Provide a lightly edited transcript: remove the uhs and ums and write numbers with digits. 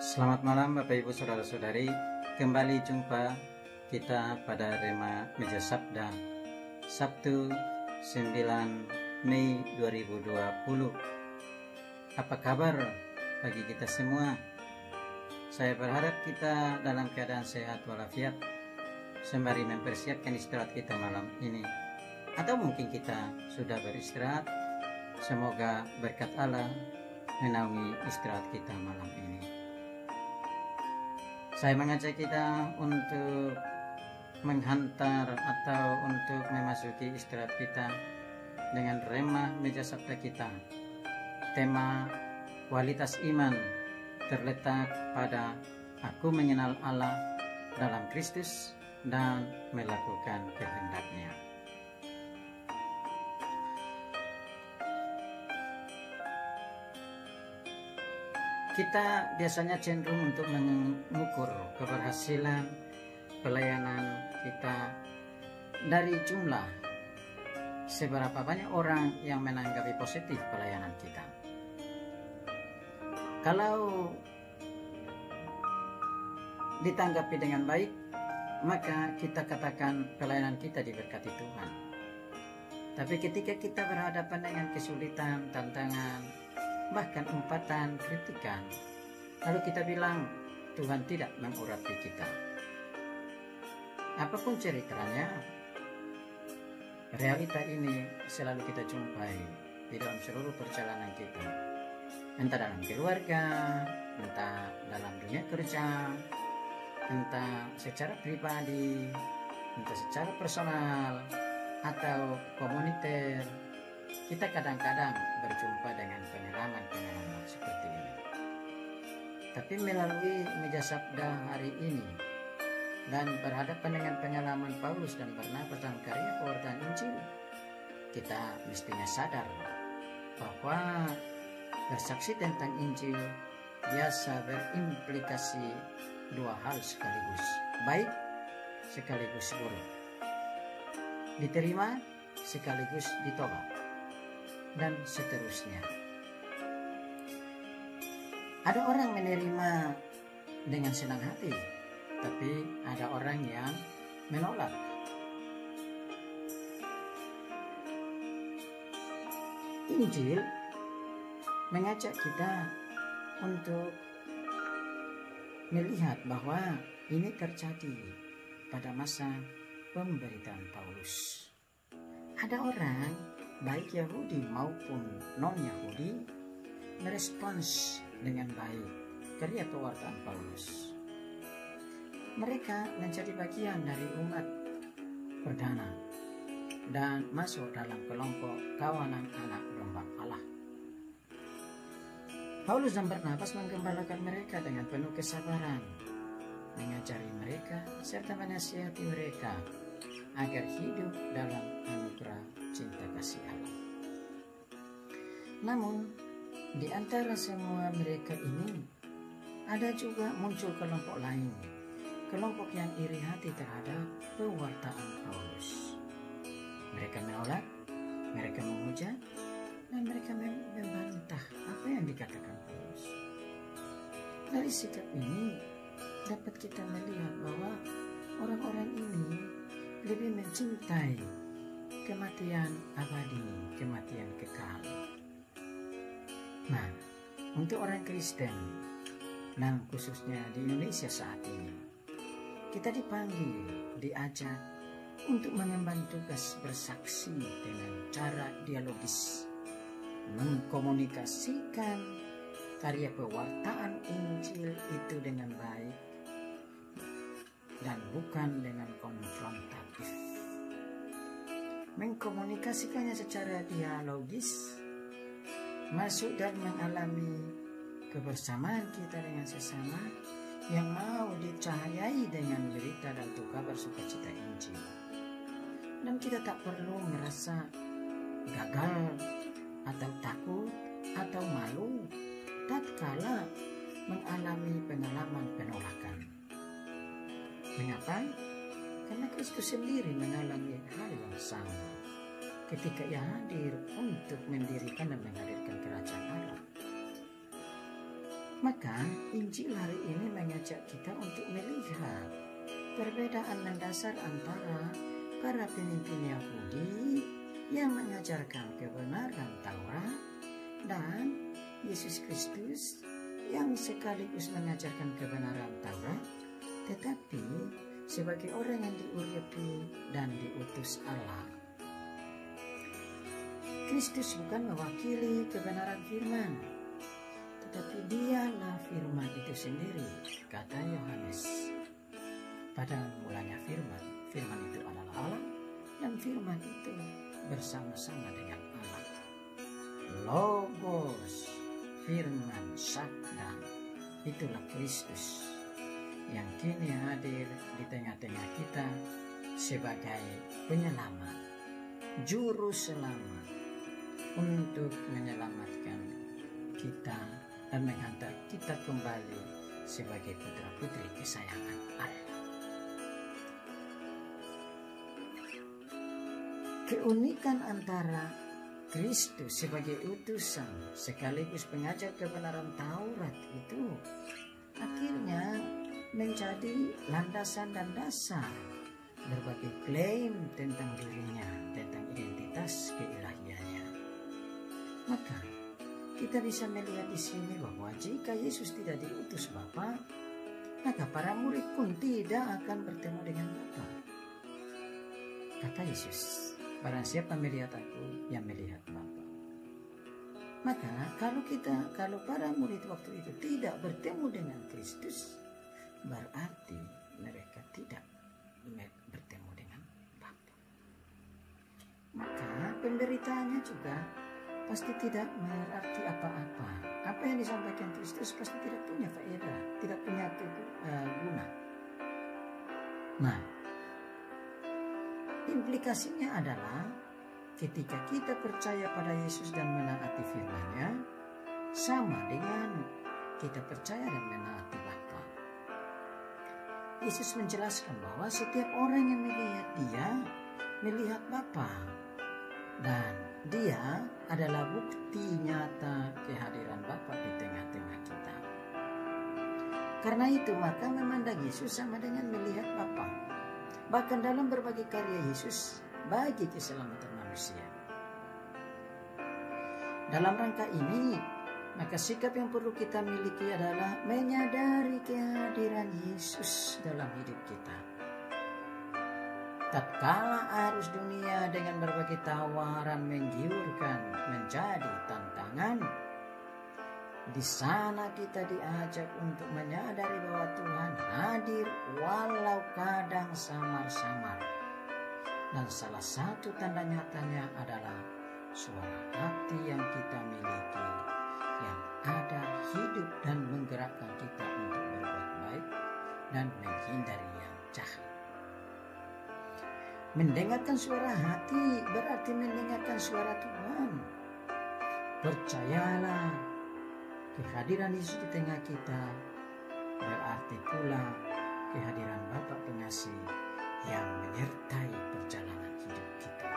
Selamat malam Bapak Ibu Saudara-saudari. Kembali jumpa kita pada Rema Meja Sabda Sabtu 9 Mei 2020. Apa kabar bagi kita semua? Saya berharap kita dalam keadaan sehat walafiat sembari mempersiapkan istirahat kita malam ini. Atau mungkin kita sudah beristirahat. Semoga berkat Allah menaungi istirahat kita malam ini. Saya mengajak kita untuk menghantar atau untuk memasuki istirahat kita dengan Rema Meja Sabda kita. Tema kualitas iman terletak pada aku mengenal Allah dalam Kristus dan melakukan kehendak-Nya. Kita biasanya cenderung untuk mengukur keberhasilan pelayanan kita dari jumlah seberapa banyak orang yang menanggapi positif pelayanan kita. Kalau ditanggapi dengan baik, maka kita katakan pelayanan kita diberkati Tuhan. Tapi ketika kita berhadapan dengan kesulitan, tantangan, bahkan umpatan, kritikan, lalu kita bilang Tuhan tidak mengurapi kita. Apapun ceritanya, realita ini selalu kita jumpai di dalam seluruh perjalanan kita. Entah dalam keluarga, entah dalam dunia kerja, entah secara pribadi, entah secara personal, atau komuniter. Kita kadang-kadang berjumpa dengan pengalaman-pengalaman seperti ini. Tapi melalui Meja Sabda hari ini dan berhadapan dengan pengalaman Paulus dan Barnabas dalam karya pewartaan Injil, kita mestinya sadar bahwa bersaksi tentang Injil biasa berimplikasi dua hal sekaligus, baik sekaligus buruk, diterima sekaligus ditolak, dan seterusnya. Ada orang menerima dengan senang hati, tapi ada orang yang menolak. Injil mengajak kita untuk melihat bahwa ini terjadi pada masa pemberitaan Paulus. Ada orang baik Yahudi maupun non-Yahudi merespons dengan baik karya pewartaan Paulus. Mereka menjadi bagian dari umat perdana dan masuk dalam kelompok kawanan anak domba Allah. Paulus dan Barnabas menggembalakan mereka dengan penuh kesabaran, mengajari mereka serta menasihati mereka agar hidup dalam anugerah cinta kasih Allah. Namun, di antara semua mereka ini, ada juga muncul kelompok lain, kelompok yang iri hati terhadap pewartaan Paulus. Mereka menolak, mereka memuja, dan mereka membantah apa yang dikatakan Paulus. Dari sikap ini, dapat kita melihat bahwa orang-orang ini lebih mencintai kematian abadi, kematian kekal. Nah, untuk orang Kristen, dan khususnya di Indonesia saat ini, kita dipanggil, diajak untuk mengemban tugas bersaksi dengan cara dialogis, mengkomunikasikan karya pewartaan Injil itu dengan baik dan bukan dengan konfrontatif. Mengkomunikasikannya secara dialogis, masuk dan mengalami kebersamaan kita dengan sesama yang mau dicahayai dengan berita dan kabar sukacita Injil. Dan kita tak perlu merasa gagal atau takut atau malu tatkala mengalami pengalaman penolakan. Mengapa? Karena Kristus sendiri mengalami hal yang sama ketika Ia hadir untuk mendirikan dan menghadirkan kerajaan Allah. Maka Injil hari ini mengajak kita untuk melihat perbedaan mendasar antara para pemimpin Yahudi yang mengajarkan kebenaran Taurat dan Yesus Kristus yang sekaligus mengajarkan kebenaran Taurat, tetapi sebagai orang yang diurapi dan diutus Allah. Kristus bukan mewakili kebenaran firman, tetapi dialah firman itu sendiri, kata Yohanes. Pada mulanya firman, firman itu adalah Allah, dan firman itu bersama-sama dengan Allah. Logos, firman, sabda, itulah Kristus yang kini hadir di tengah-tengah kita sebagai penyelamat, juru selamat untuk menyelamatkan kita dan menghantar kita kembali sebagai putra-putri kesayangan Allah. Keunikan antara Kristus sebagai utusan sekaligus pengajar kebenaran Taurat itu akhirnya menjadi landasan dan dasar berbagai klaim tentang dirinya, tentang identitas keilahiannya. Maka kita bisa melihat di sini bahwa jika Yesus tidak diutus Bapa, maka para murid pun tidak akan bertemu dengan Bapa. Kata Yesus, barang siapa melihat aku, yang melihat Bapa. Maka kalau para murid waktu itu tidak bertemu dengan Kristus, berarti mereka tidak bertemu dengan Bapa. Maka pemberitaannya juga pasti tidak berarti apa-apa. Apa yang disampaikan Kristus pasti tidak punya faedah, tidak punya guna. Nah, implikasinya adalah ketika kita percaya pada Yesus dan menaati firman-Nya, sama dengan kita percaya dan menaati Bapa. Yesus menjelaskan bahwa setiap orang yang melihat Dia, melihat Bapa. Dan Dia adalah bukti nyata kehadiran Bapa di tengah-tengah kita. Karena itu maka memandang Yesus sama dengan melihat Bapa. Bahkan dalam berbagai karya Yesus bagi keselamatan manusia. Dalam rangka ini, maka sikap yang perlu kita miliki adalah menyadari kehadiran Yesus dalam hidup kita. Tatkala arus dunia dengan berbagai tawaran menggiurkan menjadi tantangan, di sana kita diajak untuk menyadari bahwa Tuhan hadir walau kadang samar-samar. Dan salah satu tanda nyatanya adalah suara hati yang kita miliki, yang ada hidup dan menggerakkan kita untuk berbuat baik dan menghindari yang jahat. Mendengarkan suara hati berarti mendengarkan suara Tuhan. Percayalah, kehadiran Yesus di tengah kita berarti pula kehadiran Bapa Pengasih yang menyertai perjalanan hidup kita.